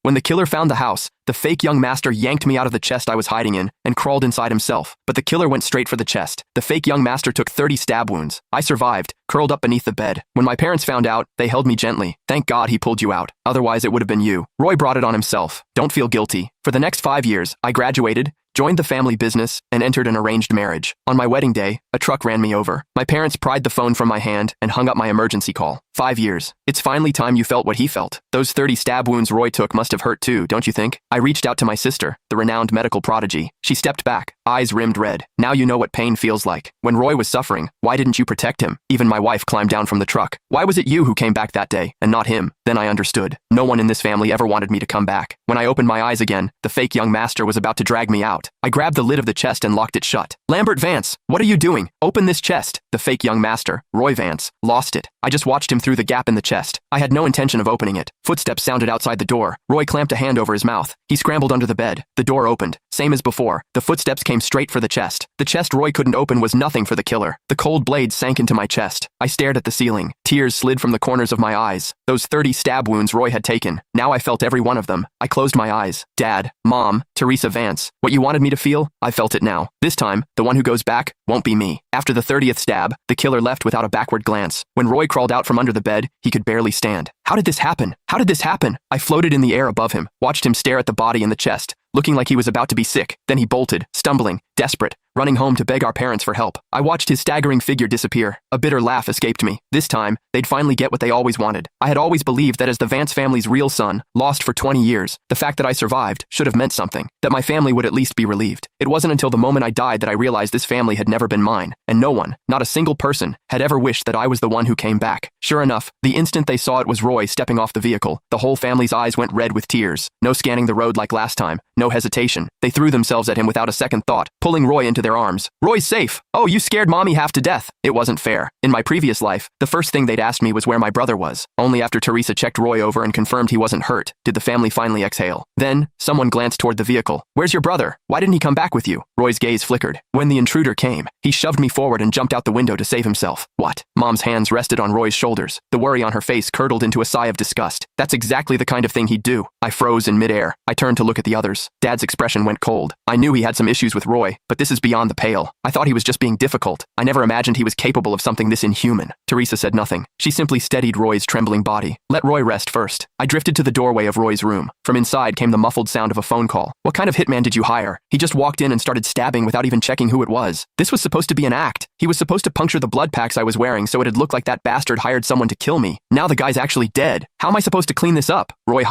When the killer found the house, the fake young master yanked me out of the chest I was hiding in and crawled inside himself. But the killer went straight for the chest. The fake young master took 30 stab wounds. I survived, curled up beneath the bed. When my parents found out, they held me gently. Thank God he pulled you out. Otherwise, it would have been you. Roy brought it on himself. Don't feel guilty. For the next 5 years, I graduated, joined the family business, and entered an arranged marriage. On my wedding day, a truck ran me over. My parents pried the phone from my hand and hung up my emergency call. 5 years. It's finally time you felt what he felt. Those 30 stab wounds Roy took must have hurt too, don't you think? I reached out to my sister, the renowned medical prodigy. She stepped back, eyes rimmed red. Now you know what pain feels like. When Roy was suffering, why didn't you protect him? Even my wife climbed down from the truck. Why was it you who came back that day, and not him? Then I understood. No one in this family ever wanted me to come back. When I opened my eyes again, the fake young master was about to drag me out. I grabbed the lid of the chest and locked it shut. Lambert Vance, what are you doing? Open this chest. The fake young master, Roy Vance, lost it. I just watched him through the gap in the chest. I had no intention of opening it. Footsteps sounded outside the door. Roy clamped a hand over his mouth. He scrambled under the bed. The door opened. Same as before. The footsteps came straight for the chest. The chest Roy couldn't open was nothing for the killer. The cold blade sank into my chest. I stared at the ceiling. Tears slid from the corners of my eyes. Those 30 stab wounds Roy had taken. Now I felt every one of them. I closed my eyes. Dad, Mom, Teresa Vance. What you wanted me to feel? I felt it now. This time, the one who goes back won't be me. After the 30th stab, the killer left without a backward glance. When Roy crawled out from under the bed, he could barely stand. How did this happen? How did this happen? I floated in the air above him, watched him stare at the body in the chest, looking like he was about to be sick. Then he bolted, stumbling, desperate, running home to beg our parents for help. I watched his staggering figure disappear. A bitter laugh escaped me. This time, they'd finally get what they always wanted. I had always believed that as the Vance family's real son, lost for 20 years, the fact that I survived should have meant something, that my family would at least be relieved. It wasn't until the moment I died that I realized this family had never been mine, and no one, not a single person, had ever wished that I was the one who came back. Sure enough, the instant they saw it was Roy stepping off the vehicle, the whole family's eyes went red with tears. No scanning the road like last time, no hesitation. They threw themselves at him without a second thought, pulling Roy into their arms. Roy's safe. Oh, you scared mommy half to death. It wasn't fair. In my previous life, the first thing they'd asked me was where my brother was. Only after Teresa checked Roy over and confirmed he wasn't hurt, did the family finally exhale. Then, someone glanced toward the vehicle. Where's your brother? Why didn't he come back with you? Roy's gaze flickered. When the intruder came, he shoved me forward and jumped out the window to save himself. What? Mom's hands rested on Roy's shoulders. The worry on her face curdled into a sigh of disgust. That's exactly the kind of thing he'd do. I froze in midair. I turned to look at the others. Dad's expression went cold. I knew he had some issues with Roy, but this is beyond the pale. I thought he was just being difficult. I never imagined he was capable of something this inhuman. Teresa said nothing. She simply steadied Roy's trembling body. Let Roy rest first. I drifted to the doorway of Roy's room. From inside came the muffled sound of a phone call. What kind of hitman did you hire? He just walked in and started stabbing without even checking who it was. This was supposed to be an act. He was supposed to puncture the blood packs I was wearing so it'd look like that bastard hired someone to kill me. Now the guy's actually dead. How am I supposed to clean this up? Roy